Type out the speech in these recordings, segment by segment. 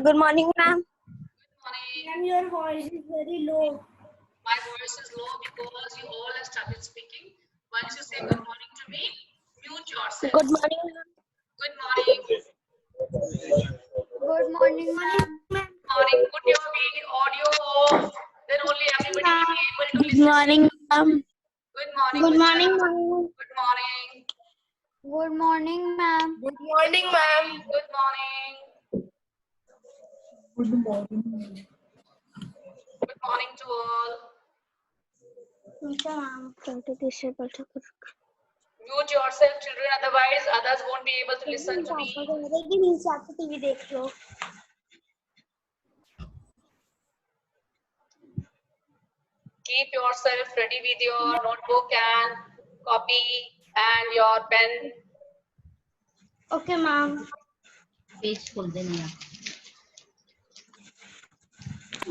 Good morning, ma'am. Ma'am, your voice is very low. My voice is low because you all have started speaking. Once you say good morning to me, mute yourself. Good morning, ma'am. Good morning. Good morning, ma'am. Morning. Put your video audio off. Then only everybody will be able to Good listen. morning, ma'am. Good morning. Good Bacha. morning, ma'am. Good morning. Good morning, ma'am. Good morning, ma'am. Good morning. Good morning. Good morning to all. Mute yourself, children. Otherwise, others won't be able to listen to me. TV देख लो. Keep yourself ready with your notebook and copy and your pen. Okay, ma'am. Page खोल देना.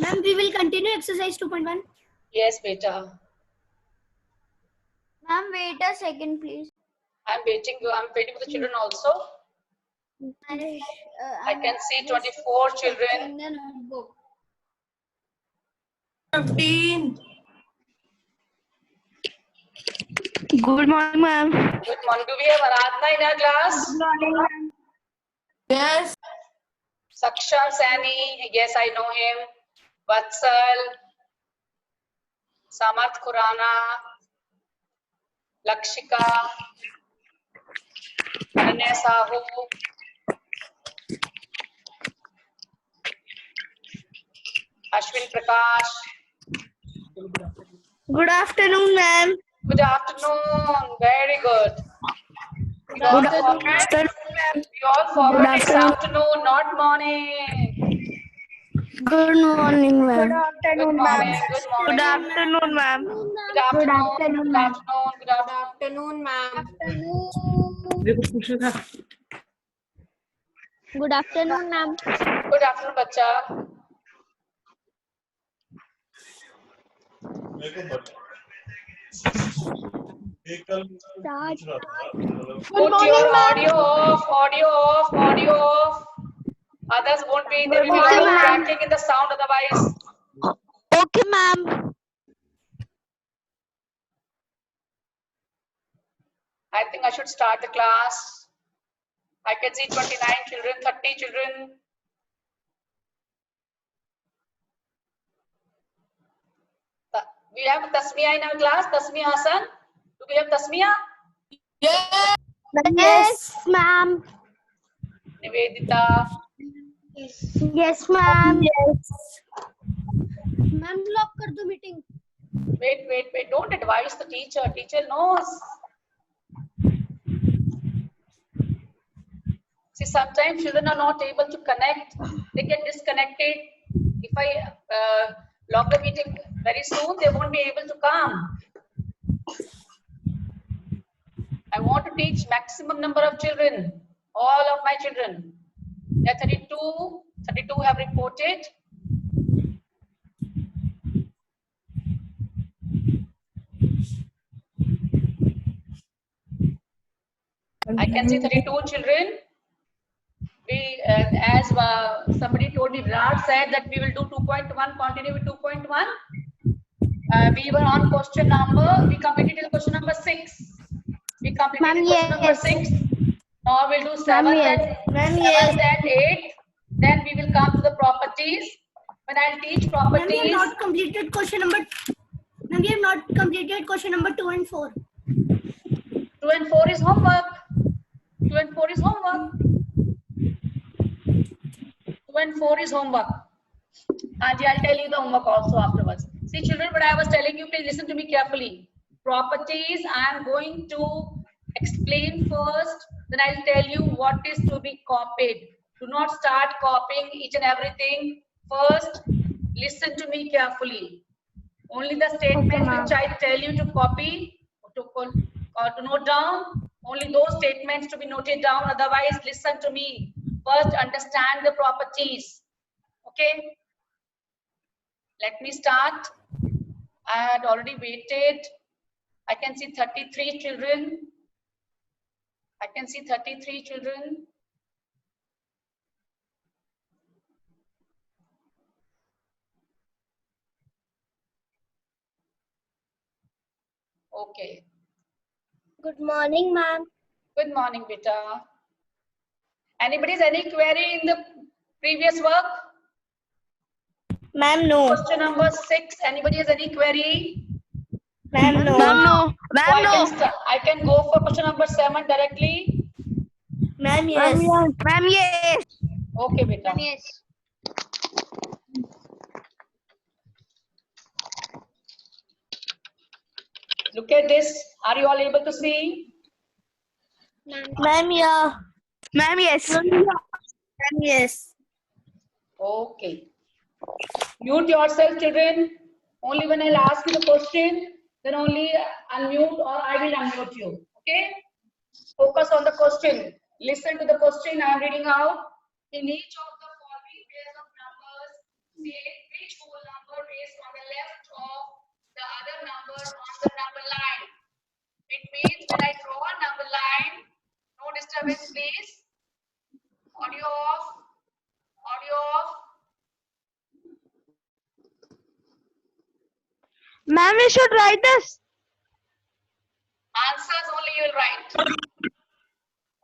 Ma'am, we will continue exercise 2.1. Yes, beta. Ma'am, wait a second, please. I'm waiting for the children also. I can see 24 children. In the notebook. 15. Good morning, ma'am. Good morning. Do we have Aradhana in our class? Good morning, ma'am. Yes. Sakshar Sani. Yes, I know him. Vatsal. Samarth Khurana. Lakshika. Ananya Sahu. Ashwin Prakash. Good afternoon, ma'am. Good afternoon. Very good. We all forget, it's afternoon, not morning. Good morning, ma'am. Good morning. Good morning. Good afternoon, ma'am. Good afternoon. Good afternoon. Good afternoon, ma'am. Good afternoon, ma'am. Good afternoon, bacha. Put your audio off, audio off, audio off. Others won't be, there will be a lot of crackling in the sound otherwise. Okay, ma'am. I think I should start the class. I can see 29 children, 30 children. We have Tasmiya in our class, Tasmiya Hassan. Do we have Tasmiya? Yes, ma'am. Nivedita. Yes, ma'am. Ma'am, lock कर दो meeting. Wait. Don't advise the teacher. Teacher knows. See, sometimes children are not able to connect. They get disconnected. If I lock the meeting very soon, they won't be able to come. I want to teach maximum number of children. All of my children. There are 32. 32 have reported. I can see 32 children. We, as somebody told me, Virat said that we will do 2.1, continue with 2.1. We were on question number, we completed till question number 6. We completed question number 6. Now we'll do 7th and 8th. Then we will come to the properties. When I'll teach properties. Ma'am, we have not completed question number. Ma'am, we have not completed question number 2 and 4. 2 and 4 is homework. 2 and 4 is homework. 2 and 4 is homework. Anji, I'll tell you the homework also afterwards. See, children, what I was telling you, please listen to me carefully. Properties, I am going to explain first, then I'll tell you what is to be copied. Do not start copying each and everything. First, listen to me carefully. Only the statements which I tell you to copy or to note down, only those statements to be noted down. Otherwise, listen to me. First, understand the properties. Okay? Let me start. I had already waited. I can see 33 children. I can see 33 children. Okay. Good morning, ma'am. Good morning, beta. Anybody's any query in the previous work? Ma'am, no. Question number 6. Anybody has any query? Ma'am, no. Ma'am, no. So I can go for question number 7 directly. Ma'am, yes. Ma'am, yes. Okay, beta. Yes. Look at this. Are you all able to see? Ma'am, yeah. Ma'am, yes. Ma'am, yes. Okay. Mute yourself, children. Only when I'll ask you the question, then only unmute or I will unmute you. Okay? Focus on the question. Listen to the question I am reading out. In each of the following pairs of numbers, say which whole number is on the left of the other number on the number line. It means when I draw a number line, no disturbance please. Audio off. Audio off. Ma'am, we should write this. Answers only you will write.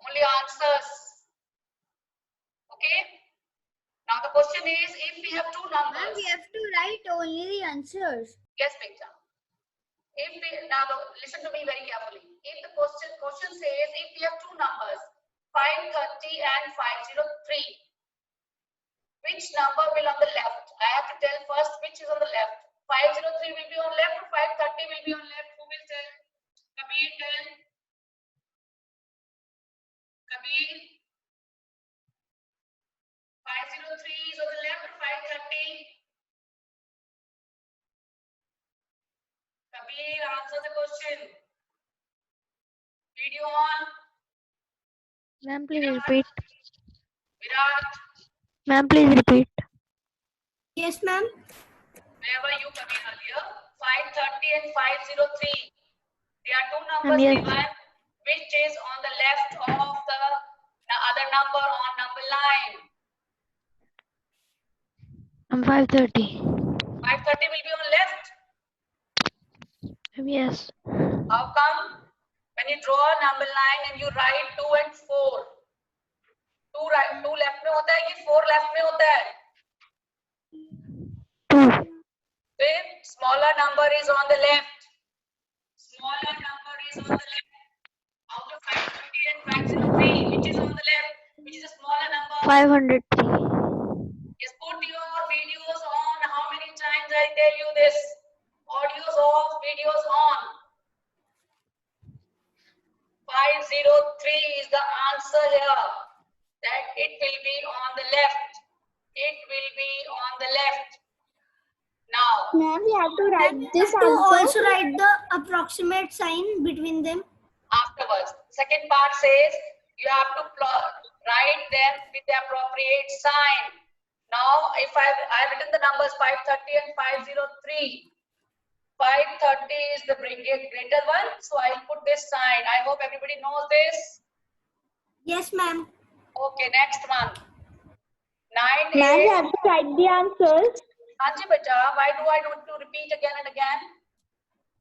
Only answers. Okay? Now the question is, if we have two numbers. We have to write only the answers. Yes, beta. Listen to me very carefully. If the question says if we have two numbers, 530 and 503, which number will on the left? I have to tell first which is on the left. 503 will be on left or 530 will be on left. Who will tell? Kabir, tell. Kabir. 503 is on the left or 530? Kabir, answer the question. Video on. Ma'am, please repeat. Virat. Ma'am, please repeat. Yes, ma'am. Where were you coming earlier? 530 and 503. There are two numbers Yes. given, which is on the left of the other number on number line. 530. 530 will be on left. Yes. How come? When you draw a number line and you write 2 and 4. 2 left में होता है कि 4 left में होता है? 2. Then smaller number is on the left. Smaller number is on the left. Out of 530 and 503, which is on the left? Which is a smaller number? 503. Yes, put your videos on. How many times I tell you this? Audios off, videos on. 503 is the answer here. That it will be on the left. It will be on the left. Now, Ma'am, we have to write this answer. Also write the approximate sign between them. afterwards, second part says you have to write them with the appropriate sign. Now, if I've written the numbers 530 and 503. 530 is the greater one, so I'll put this sign. I hope everybody knows this. Yes, ma'am. Okay, next one. 9 Ma'am, we is. have to write the answers. Anji beta, why do I need to repeat again and again?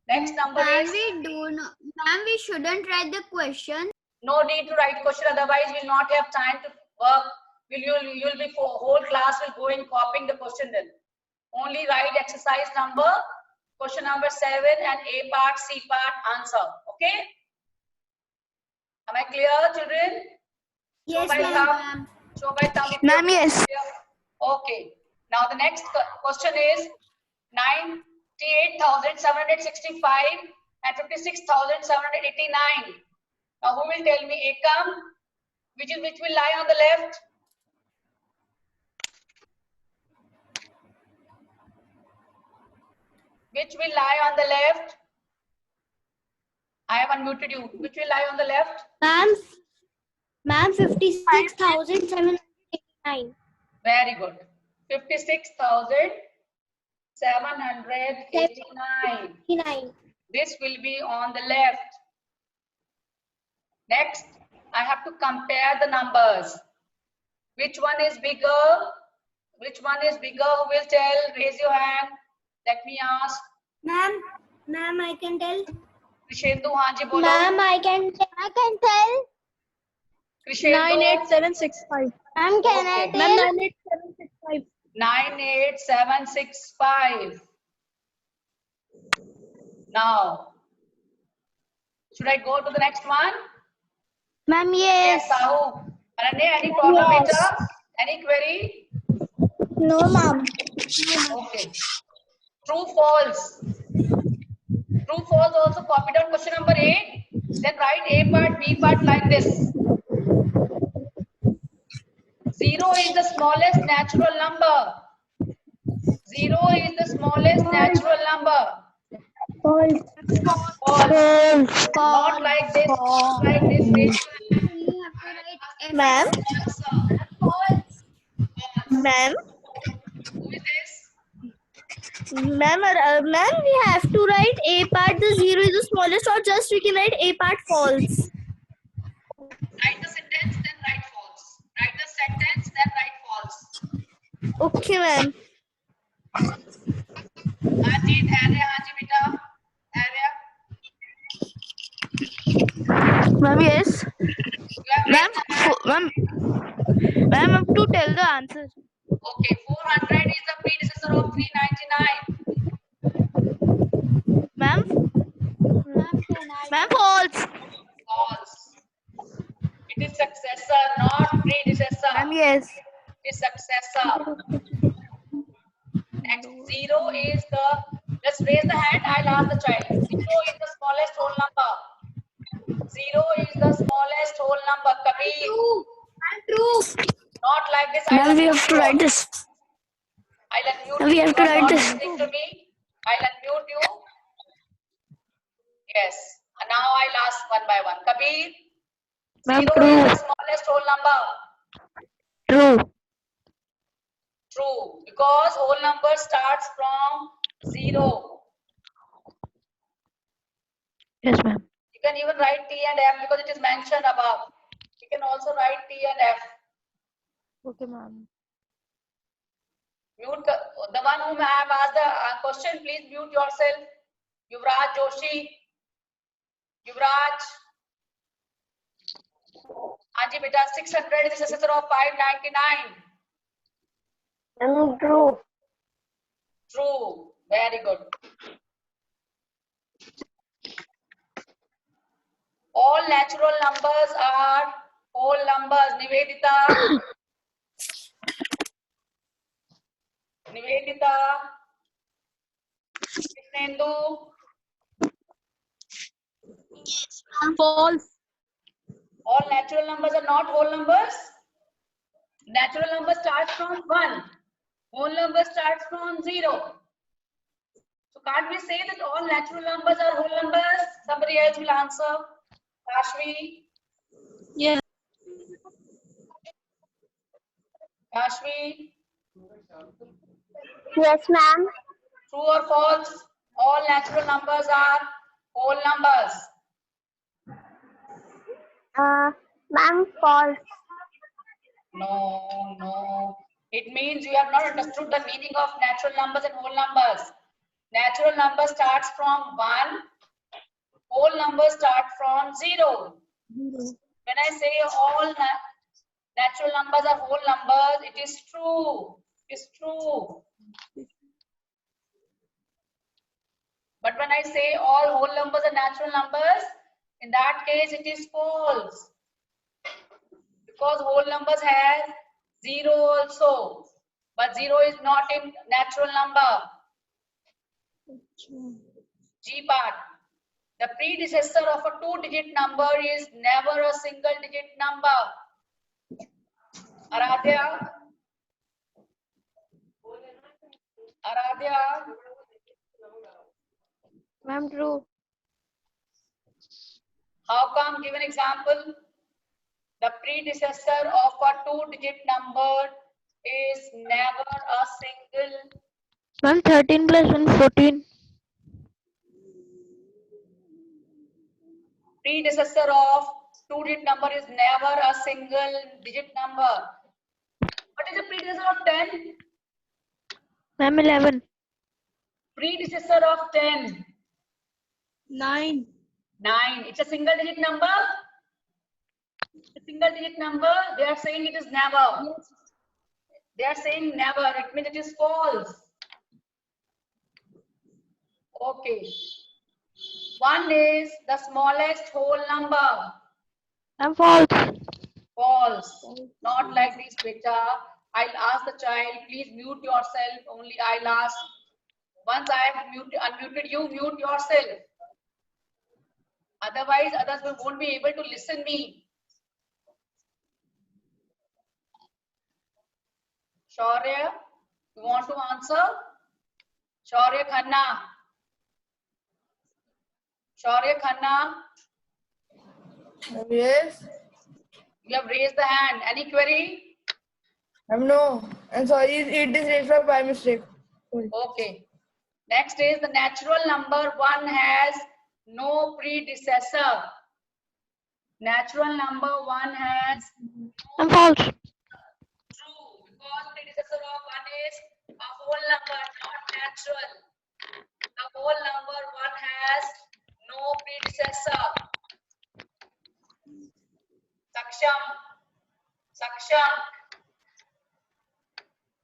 Next number is. Ma'am, we shouldn't write the question. No need to write question, otherwise we'll not have time to work. You'll be for whole class will go in copying the question then. Only write exercise number, question number 7 and A part, C part answer. Okay? Am I clear, children? Yes, Show by ma'am. thumb. Show by thumb. if Ma'am, you're yes. clear. Okay. Now the next question is 98,765 and 56,789. Now who will tell me Ekam? Which will lie on the left? Which will lie on the left? I have unmuted you. Which will lie on the left? Ma'am, 56,789. Very good. 56,789. This will be on the left. Next, I have to compare the numbers. Which one is bigger? Which one is bigger? Who will tell? Raise your hand. Let me ask. Ma'am, I can tell. Krishendu, हाँ जी बोलो. I can tell. Krishendu. 98765. Ma'am, can I Okay. tell? 98765. 98765. Now, should I go to the next one? Ma'am, Yes, yes. Sahu. Ananya, any problem, Yes. beta? Any query? No, ma'am. Okay. True, false. True, false also copy down question number 8. Then write A part, B part like this. 0 is the smallest natural number. 0 is the smallest natural number. False. Not like this. Not like this. Raise your hand. Ma'am, Answer. ma'am, Who is this? ma'am, we have to write A part, the 0 is the smallest, or just we can write A part false. Write the sentence, then write false. Write the sentence, then write false. Okay, ma'am. Haji, Arya, Haji, beta. Arya. Ma'am, yes. You have raised the hand. Ma'am, I have to tell the answer. Okay, 400 is the predecessor of 399. Ma'am, false. False. It is successor, not predecessor. Ma'am, yes. It is successor. Next, 0 is the, just raise the hand, I'll ask the child. 0 is the smallest whole number. 0 is the smallest whole number. Kabir. True. Not like this. Ma'am, we have to write this. I'll unmute We you. have to You are write not this. listening to me. I'll unmute you. Yes. And now I'll ask one by one. Kabir. Ma'am, 0 is the true. smallest whole number. True. True. Because whole number starts from 0. Yes, ma'am. You can even write T and F because it is mentioned above. You can also write T and F. Okay, ma'am. Mute the one whom I have asked the question, please mute yourself. Yuvraj Joshi. Yuvraj. Anji beta, 600 is the successor of 599. True. True. Very good. All natural numbers are whole numbers. Nivedita. Nivedita. Krishnendu. False. All natural numbers are not whole numbers. Natural number starts from 1. Whole number starts from 0. So can't we say that all natural numbers are whole numbers? Somebody else will answer. Kashvi. Yes. Kashvi. Yes, ma'am. True or false? All natural numbers are whole numbers. Ma'am, false. No. It means you have not understood the meaning of natural numbers and whole numbers. Natural number starts from 1. Whole numbers start from 0. When I say all natural numbers are whole numbers, it is true. It is true. But when I say all whole numbers are natural numbers, in that case it is false. Because whole numbers has 0 also. But 0 is not in natural number. G part. The predecessor of a 2-digit number is never a single-digit number. Aradhya? Aradhya? Ma'am, true. How come? Give an example. The predecessor of a 2-digit number is never a single. Ma'am, 13 plus 1, 14. Predecessor of Two-digit number is never a single-digit number. What is the predecessor of 10? Ma'am, 11. Predecessor of 10. 9. 9. It's a single-digit number. A single-digit number. They are saying it is never. Yes. They are saying never. It means it is false. Okay. 1 is the smallest whole number. Ma'am, false. False. Not like this, beta. I'll ask the child, please mute yourself. Only I'll ask. Once I have unmuted you, mute yourself. Otherwise, others won't be able to listen me. Shaurya, you want to answer? Shaurya Khanna. Shaurya Khanna, Yes. you have raised the hand. Any query? No. I'm sorry. It is raised by mistake. Okay. Next is the natural number 1 has no predecessor. Natural number 1 has Ma'am, false. true, because predecessor of 1 is a whole number, not natural. The whole number 1 has no predecessor. Saksham. Saksham.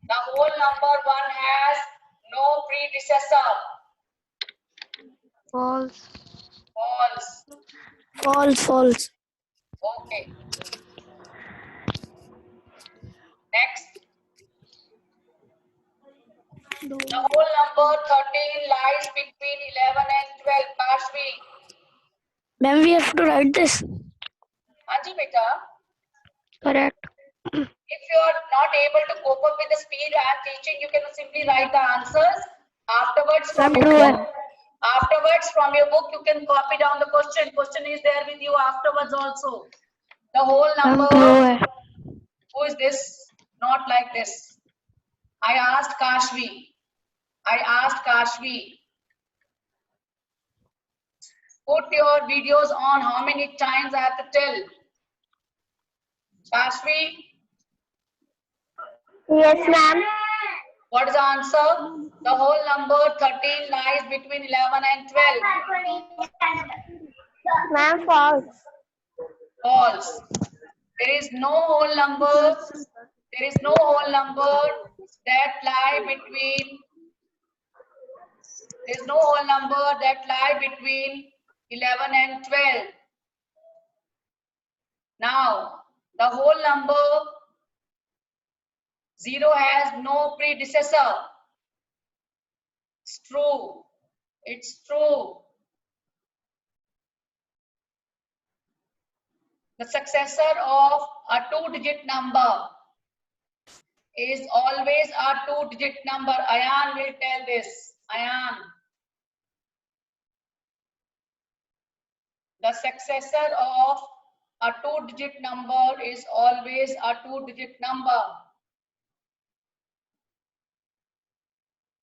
The whole number 1 has no predecessor. False. False. False. False. Okay. Next. The whole number 13 lies between 11 and 12. Kashvi. Then we have to write this. Anji beta, Correct. if you are not able to cope up with the speed I am teaching, you can simply write the answers. Afterwards from Ma'am, your true. book. Afterwards from your book, you can copy down the question. Question is there with you afterwards also. The whole Ma'am, number. true. Who is this? Not like this. I asked Kashvi. I asked Kashvi. Put your videos on. How many times I have to tell? Kashvi, Yes, ma'am. what is the answer? The whole number 13 lies between 11 and 12. Ma'am, false. False. There is no whole number. There is no whole number that lie between. There is no whole number that lie between 11 and 12. Now, the whole number 0 has no predecessor. It's true. It's true. The successor of a two-digit number is always a two-digit number. Ayan will tell this. Ayan. The successor of a two-digit number is always a two-digit number.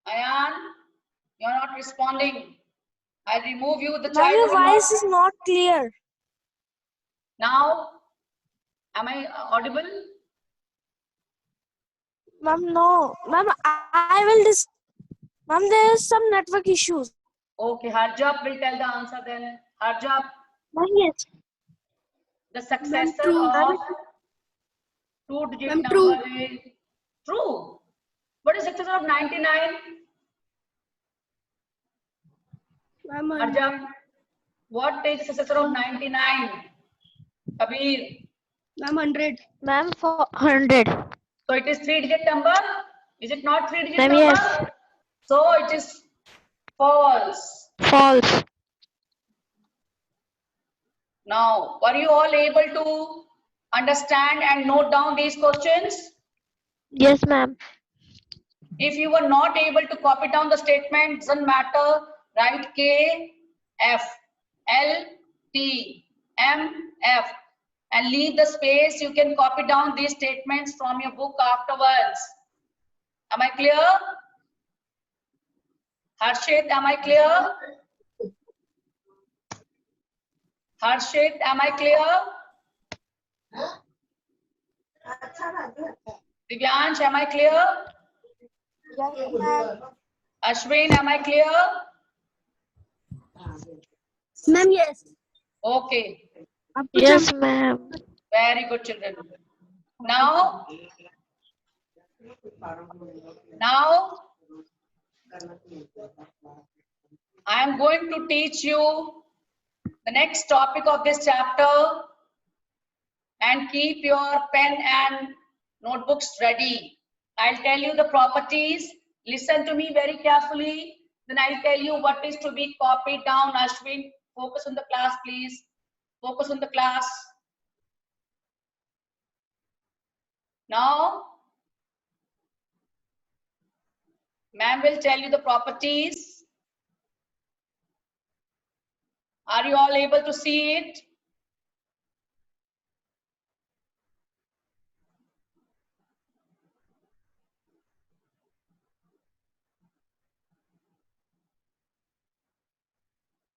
Ayan, you're not responding. I'll remove you. The child Your will not. voice is not clear. Now, am I audible? Ma'am, no. Ma'am, I will just. Ma'am, there is some network issues. Okay, Harjap will tell the answer then. Harjap, Ma'am, yes. the successor true. of two-digit Ma'am, number is true. What is successor of 99? Ma'am, Harjap, what is successor of 99? Kabir. Ma'am, 100. Ma'am, 100. So it is three-digit number. Is it not three-digit Ma'am, number? yes. So it is false. False. Now, were you all able to understand and note down these questions? Yes, ma'am. If you were not able to copy down the statement, doesn't matter. Write K, F, L, T, M, F, and leave the space. You can copy down these statements from your book afterwards. Am I clear? Harshit, am I clear? Harshit, am I clear? Divyansh, am I clear? Ashwin, am I clear? Ma'am, yes. Okay. Yes, ma'am. Very good, children. Now, I am going to teach you the next topic of this chapter, and keep your pen and notebooks ready. I'll tell you the properties. Listen to me very carefully. Then I'll tell you what is to be copied down. Ashwin, focus on the class, please. Focus on the class. Now, ma'am will tell you the properties. Are you all able to see it?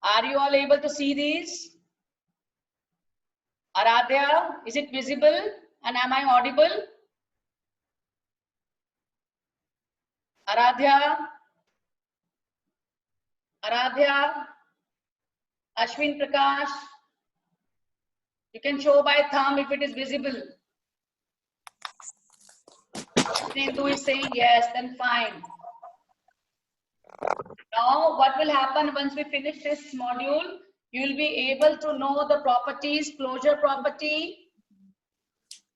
Are you all able to see these? Aradhya, is it visible? And am I audible? Aradhya? Aradhya? Ashwin Prakash? You can show by thumb if it is visible. Sindhu is saying yes, then fine. Now, what will happen once we finish this module? You will be able to know the properties, closure property,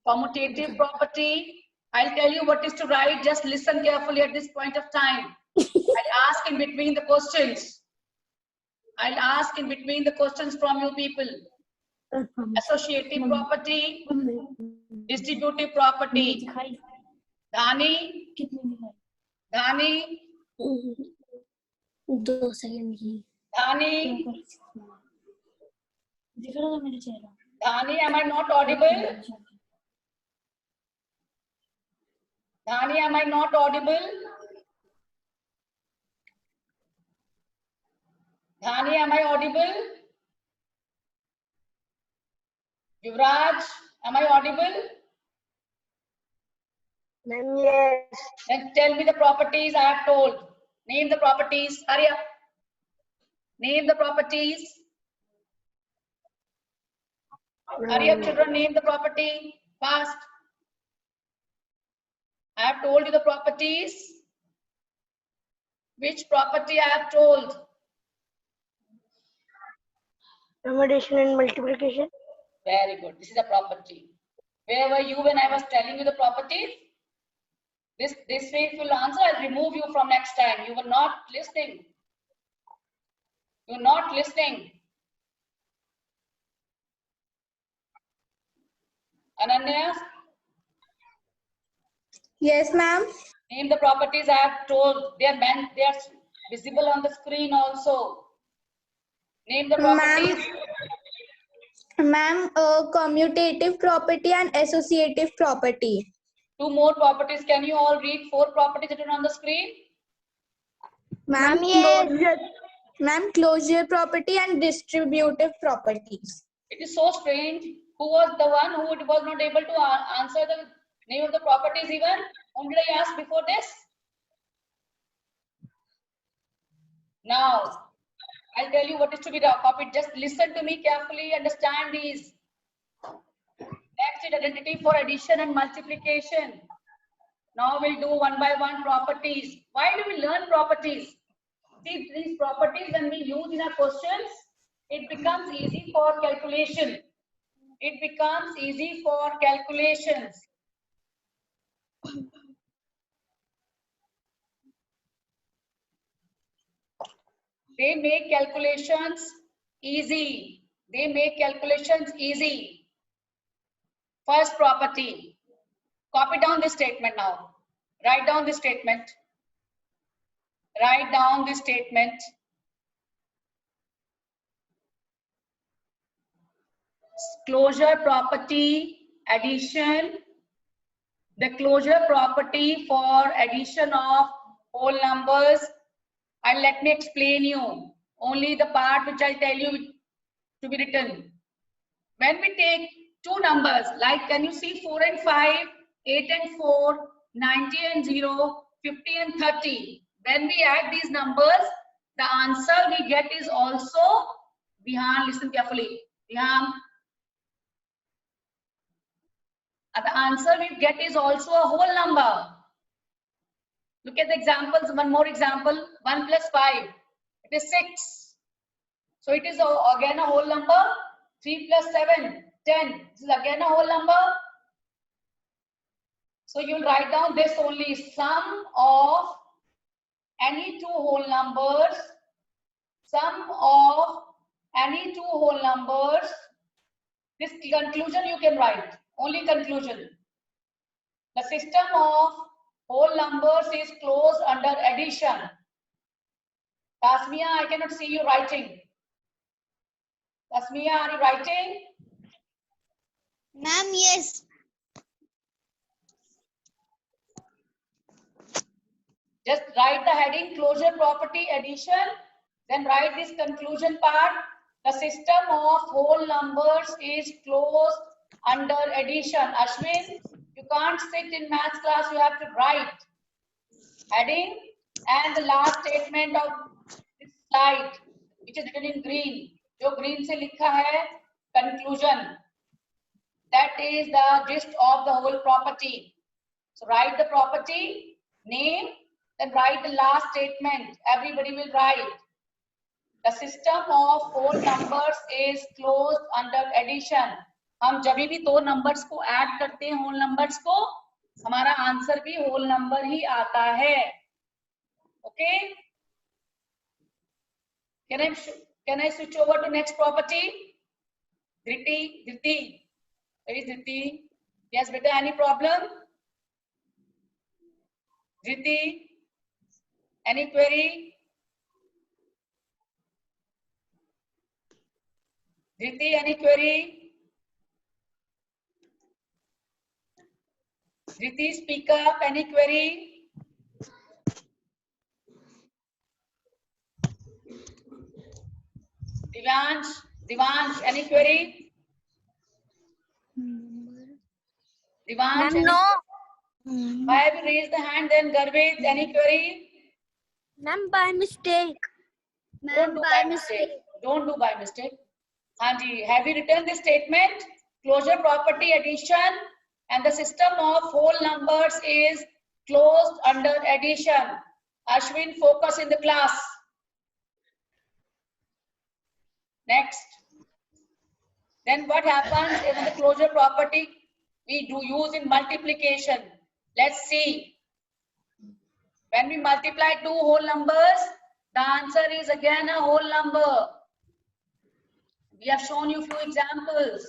commutative property. I'll tell you what is to write. Just listen carefully at this point of time. I'll ask in between the questions. I'll ask in between the questions from you people. Associative property, distributive property. Dhani, Dhani, 2 second की Dhani, दिख रहा था मेरे चेहरा Dhani, am I not audible? Dhani, am I not audible? Dhani, am I audible? Yuvraj, am I audible? Ma'am yes Then tell me the properties I have told. Name the properties. Hurry up. Name the properties. Hurry up, children. Name the property. Fast. I have told you the properties. Which property I have told? addition and multiplication Very good. This is a property. Where were you when I was telling you the properties? This way, if you will answer, I'll remove you from next time. You were not listening. You're not listening. Ananya, yes ma'am name the properties I have told. They are visible on the screen also. Name the properties. ma'am commutative property and associative property 2 more properties. Can you all read 4 properties that are on the screen? ma'am yes ma'am closure property and distributive properties It is so strange. Who was the one who was not able to answer the name of the properties even? Whom did I ask before this? Now, I'll tell you what is to be copied. Just listen to me carefully, understand these. Next is identity for addition and multiplication. Now we'll do one by one properties. Why do we learn properties? See, these properties when we use in our questions, it becomes easy for calculation. It becomes easy for calculations. They make calculations easy. They make calculations easy. First property. Copy down this statement now. Write down this statement. Write down this statement. Closure property, addition. The closure property for addition of whole numbers. And let me explain you. Only the part which I'll tell you to be written. When we take two numbers, like can you see 4 and 5, 8 and 4, 90 and 0, 50 and 30. When we add these numbers, the answer we get is also, Vihan, listen carefully. Vihan, the answer we get is also a whole number. Look at the examples. One more example. 1 plus 5. It is 6. So it is again a whole number. 3 plus 7. 10. This is again a whole number. So you'll write down this only: sum of any two whole numbers. Sum of any two whole numbers. This conclusion you can write. Only conclusion. The system of whole numbers is closed under addition. Tasmia, I cannot see you writing. Tasmia, are you writing? Ma'am, yes. Just write the heading closure property addition. Then write this conclusion part. The system of whole numbers is closed under addition. Ashwin, you can't sit in maths class. You have to write heading and the last statement of this slide, which is written in green. जो green से लिखा है conclusion. That is the gist of the whole property. So write the property name, then write the last statement. Everybody will write. The system of whole numbers is closed under addition. हम जब भी दो numbers को add करते हैं whole numbers को, हमारा answer भी whole number ही आता है. Okay? Can I switch over to next property? Dhriti. Where is Dhriti? Yes, beta, any problem? Dhriti, any query? Dhriti, any query? Dhriti, speak up, any query? Divansh, any query? Divansh, Ma'am, no. why have you raised the hand? Then Garvit, any query? Ma'am, by mistake. Don't do by mistake. Don't do by mistake. Hanji, have you written this statement? Closure property addition and the system of whole numbers is closed under addition. Ashwin, focus in the class. Next. Then what happens in the closure property? We do use in multiplication. Let's see. When we multiply two whole numbers, the answer is again a whole number. We have shown you few examples.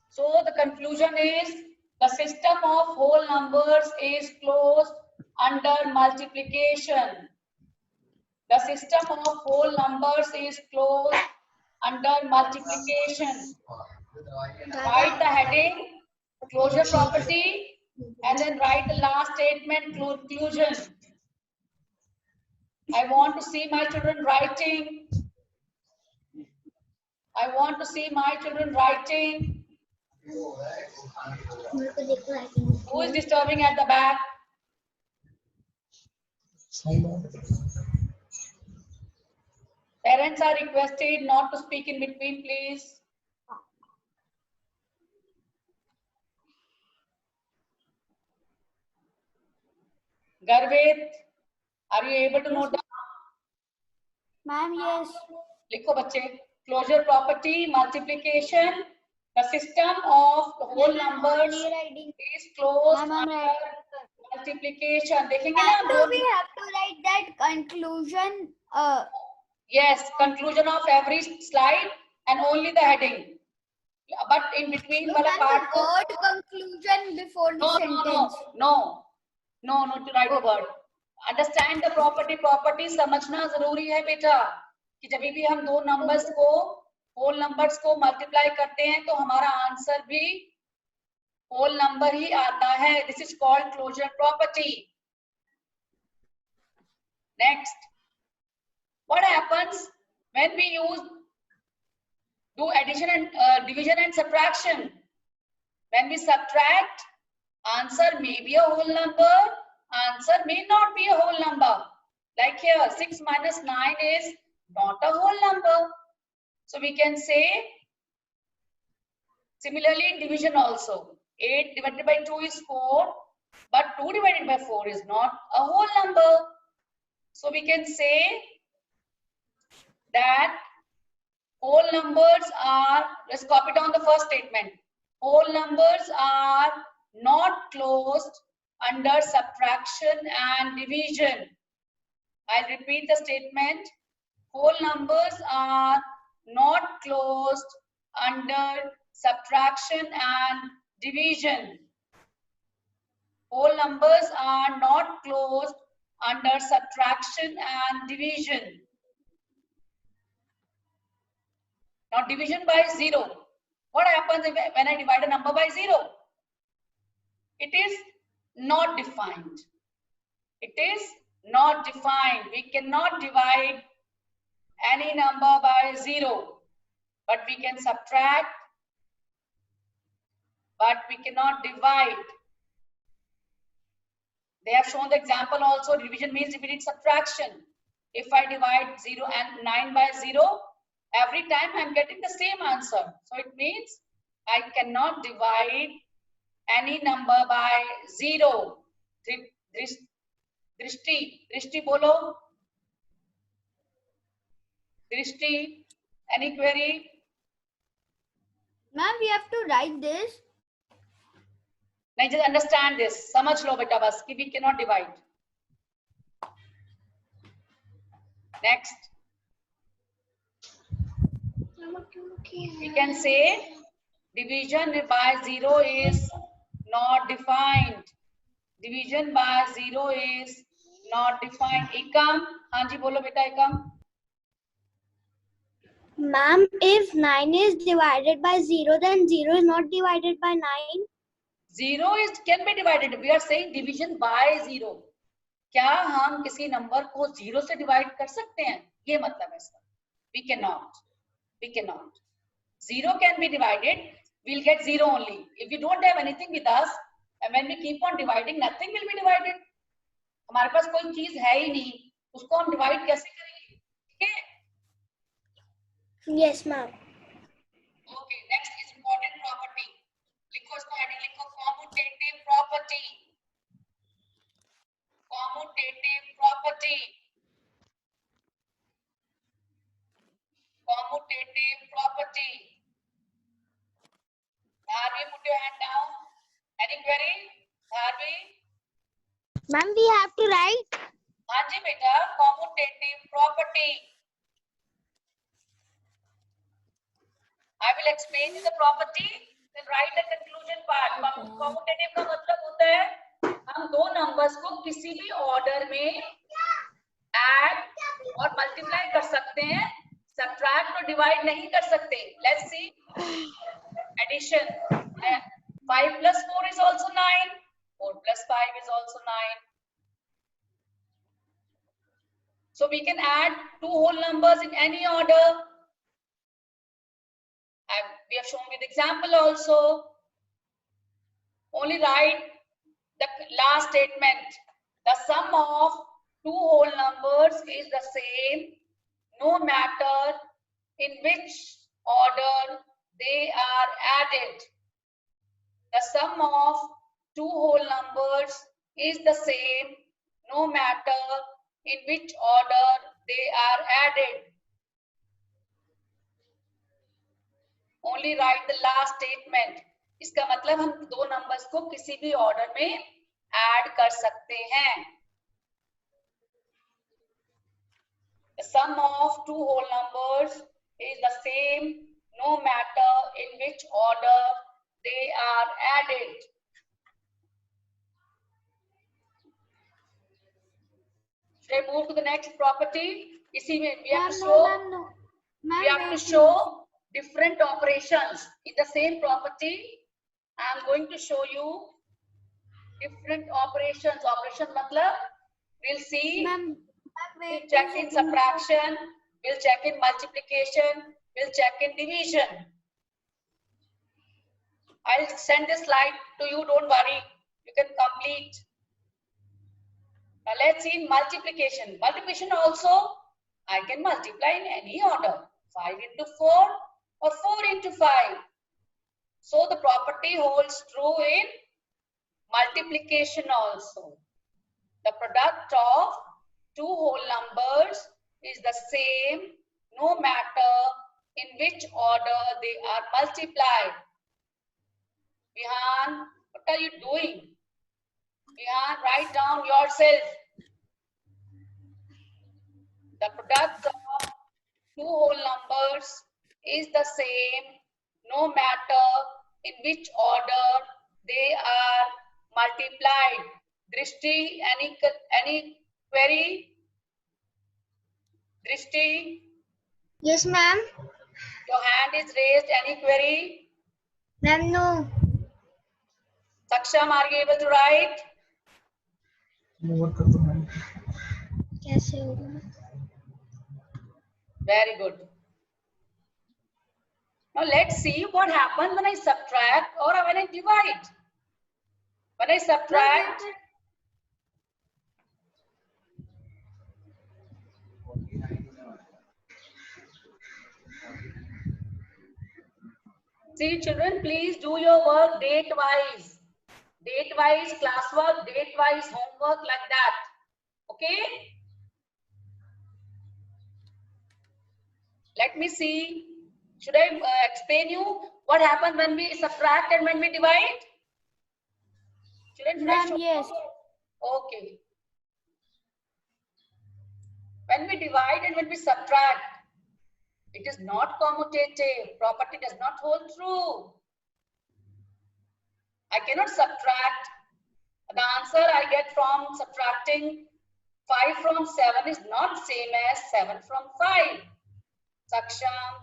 So the conclusion is the system of whole numbers is closed under multiplication. The system of whole numbers is closed under multiplication. Write the heading, closure property, and then write the last statement, conclusion. I want to see my children writing. I want to see my children writing. Who is disturbing at the back? Parents are requested not to speak in between, please. Garvit, are you able to note down? Ma'am, yes. लिखो बच्चे. Closure property, multiplication. The system of the whole numbers is closed under multiplication. देखेंगे ना? Do we have to write that conclusion? Yes, conclusion of every slide and only the heading. But in between वाला part को. Word conclusion before the sentence. No, not to write a word. Understand the property. Property समझना जरूरी है बेटा. कि जब भी हम दो numbers को whole numbers को multiply करते हैं तो हमारा आंसर भी whole number ही आता है. This is called closure property. Next, what happens when we use do addition and division and subtraction. When we subtract, answer may be a whole number, answer may not be a whole number. Like here, 6 minus 9 is not a whole number. So we can say, similarly in division also, 8 divided by 2 is 4, but 2 divided by 4 is not a whole number. So we can say that whole numbers are, let's copy down the first statement. Whole numbers are not closed under subtraction and division. I'll repeat the statement. Whole numbers are not closed under subtraction and division. Whole numbers are not closed under subtraction and division. Now division by 0. What happens when I divide a number by 0? It is not defined. It is not defined. We cannot divide any number by 0. But we can subtract. But we cannot divide. They have shown the example also. Division means repeated subtraction. If I divide 0 and 9 by 0, every time I'm getting the same answer. So it means I cannot divide any number by 0. Drishti bolo. Drishti, any query? Ma'am, we have to write this. Now just understand this. Samajh lo beta bas ki we cannot divide. Next. We can say division by 0 is not defined. Division by 0 is not defined. Ekam, Hanji bolo beta Ekam. Ma'am, if 9 is divided by 0, then 0 is not divided by 9. 0 can be divided. We are saying division by 0. क्या हम किसी number को 0 से divide कर सकते हैं? ये मतलब है इसका. We cannot. We cannot. 0 can be divided. We'll get 0 only. If we don't have anything with us, and when we keep on dividing, nothing will be divided. हमारे पास कोई चीज है ही नहीं, उसको हम डिवाइड कैसे करेंगे? ठीक है? Yes, ma'am. Okay, next is important property. लिखो इसको heading लिखो commutative property. Commutative property. Commutative property. Dharvi, put your hand down. Any query? Dharvi? Ma'am, we have to write. Hanji beta, commutative property. I will explain the property, then write the conclusion part. Commutative का मतलब होता है हम दो numbers को किसी भी order में ऐड और मल्टीप्लाई कर सकते हैं, सब्ट्रैक्ट और डिवाइड नहीं कर सकते. Let's see addition. 5 plus 4 is also 9. 4 plus 5 is also 9. So we can add two whole numbers in any order. We have shown with example also. Only write the last statement. The sum of two whole numbers is the same no matter in which order they are added. The sum of two whole numbers is the same no matter in which order they are added. Only write the last statement. इसका मतलब हम दो numbers को किसी भी order में add कर सकते हैं. The sum of two whole numbers is the same no matter in which order they are added. Should I move to the next property? इसी में we have to show, we have to show different operations in the same property. I am going to show you different operations. Operation matlab we'll see. We'll check in subtraction. We'll check in multiplication. We'll check in division. I'll send this slide to you, don't worry. You can complete. Now let's see in multiplication. Multiplication also, I can multiply in any order. 5 into 4 or 4 into 5. So the property holds true in multiplication also. The product of two whole numbers is the same no matter in which order they are multiplied. Vihan, what are you doing? Vihan, write down yourself. The product of two whole numbers is the same no matter in which order they are multiplied. Drishti, any query? Drishti, Yes, ma'am. your hand is raised. Any query? Ma'am, no. Saksham, are you able to write? कैसे होगा? Very good. Now let's see what happens when I subtract or when I divide. When I subtract, see children, please do your work date-wise. Date-wise classwork, date-wise homework like that. Okay? Let me see. Should I explain you what happens when we subtract and when we divide? Children, should I show you? Yes. Okay. When we divide and when we subtract, it is not commutative. Property does not hold true. I cannot subtract. The answer I get from subtracting 5 from 7 is not same as 7 from 5. Saksham.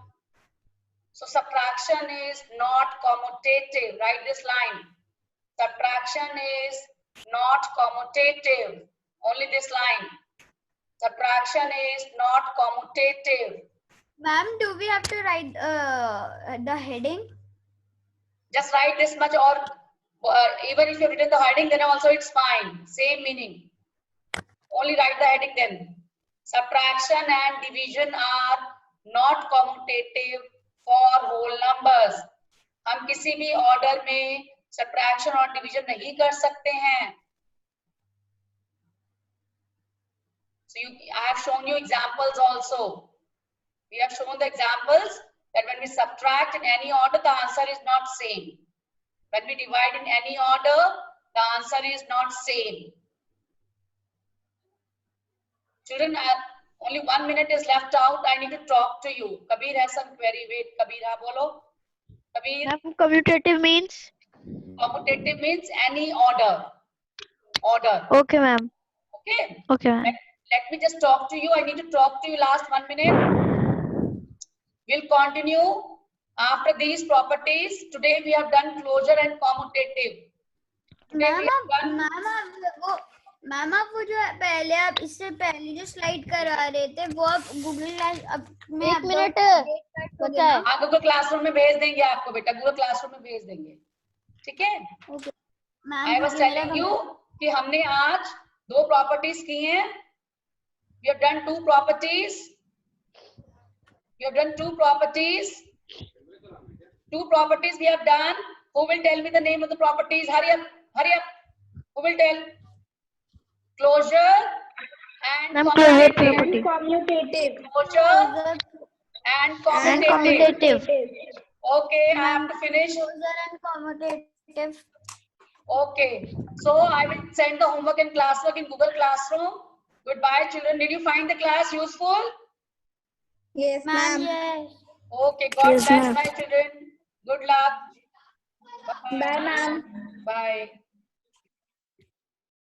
So subtraction is not commutative. Write this line. Subtraction is not commutative. Only this line. Subtraction is not commutative. Ma'am, do we have to write the heading? Just write this much, or even if you've written the heading, then also it's fine. Same meaning. Only write the heading then. Subtraction and division are not commutative for whole numbers. हम किसी भी order में subtraction और division नहीं कर सकते हैं. So I have shown you examples also. We have shown the examples that when we subtract in any order, the answer is not same. When we divide in any order, the answer is not same. Children, only 1 minute is left out. I need to talk to you. Kabir has some query. Wait, Kabir, ha bolo. Kabir. Ma'am, commutative means? Commutative means any order. Order. Okay, ma'am. Okay. Okay, ma'am. Let me just talk to you. I need to talk to you last 1 minute. We'll continue after these properties. Today we have done closure and commutative. Today we have done. Ma'am आप वो जो पहले आप इससे पहले जो slide करा रहे थे वो आप गूगल क्लास में एक मिनट पता है हाँ, गूगल क्लासरूम में भेज देंगे आपको बेटा. गूगल क्लासरूम में भेज देंगे. ठीक है? I was telling you कि हमने आज 2 प्रॉपर्टीज की हैं. We have done 2 properties. We have done 2 properties. 2 properties we have done. Who will tell me the name of the properties? Hurry up. Hurry up. Who will tell? Closure and closure commutative. property. Closure and commutative. Okay, I have to finish. Closure and commutative. Okay, so I will send the homework and classwork in Google Classroom. Goodbye, children. Did you find the class useful? Yes, ma'am. Yes. Okay, God Yes, bless ma'am. my children. Good luck. Bye, ma'am. Bye.